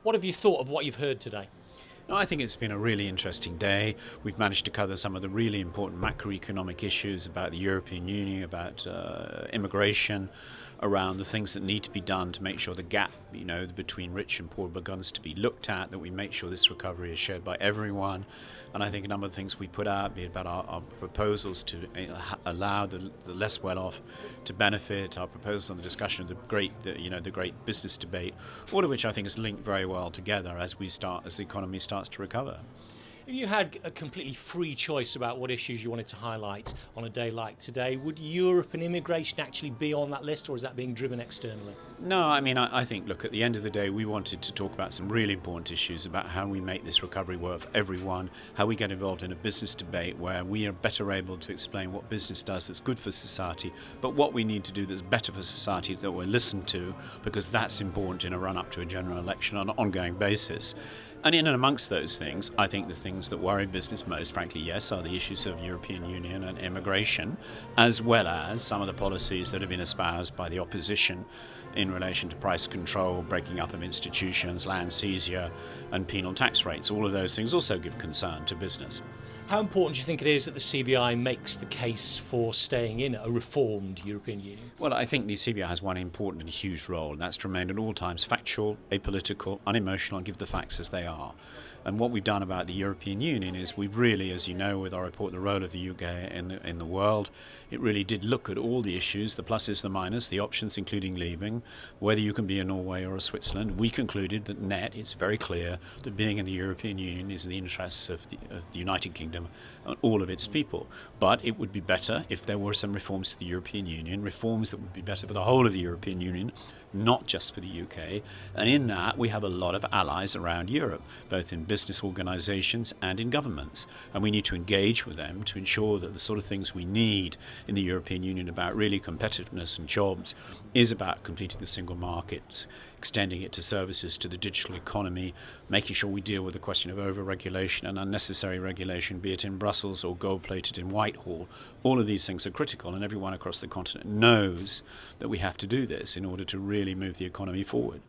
What have you thought of what you've heard today? No, I think it's been a really interesting day. We've managed to cover some of the really important macroeconomic issues about the European Union, about immigration, around the things that need to be done to make sure the gap, between rich and poor begins to be looked at, that we make sure this recovery is shared by everyone. And I think a number of things we put out, be it about our proposals to allow the less well-off to benefit, our proposals on the discussion of the great business debate, all of which I think is linked very well together as the economy starts to recover. If you had a completely free choice about what issues you wanted to highlight on a day like today, would Europe and immigration actually be on that list, or is that being driven externally? No, I think, look, at the end of the day, we wanted to talk about some really important issues about how we make this recovery work for everyone, how we get involved in a business debate where we are better able to explain what business does that's good for society, but what we need to do that's better for society that we're listened to, because that's important in a run-up to a general election on an ongoing basis. And in and amongst those things, I think the things that worry business most, frankly, yes, are the issues of European Union and immigration, as well as some of the policies that have been espoused by the opposition in relation to price control, breaking up of institutions, land seizure, and penal tax rates. All of those things also give concern to business. How important do you think it is that the CBI makes the case for staying in a reformed European Union? Well, I think the CBI has one important and huge role, and that's to remain at all times factual, apolitical, unemotional, and give the facts as they are. And what we've done about the European Union is we've really, as you know, with our report, The Role of the UK in the World, it really did look at all the issues, the pluses, the minuses, the options, including leaving, whether you can be a Norway or a Switzerland. We concluded that it's very clear that being in the European Union is in the interests of the United Kingdom and all of its people. But it would be better if there were some reforms to the European Union, reforms that would be better for the whole of the European Union, not just for the UK. And in that, we have a lot of allies around Europe, both in business organisations and in governments. And we need to engage with them to ensure that the sort of things we need in the European Union about really competitiveness and jobs is about completing the single market, extending it to services, to the digital economy, making sure we deal with the question of over-regulation and unnecessary regulation, be it in Brussels or gold-plated in Whitehall. All of these things are critical, and everyone across the continent knows that we have to do this in order to really move the economy forward.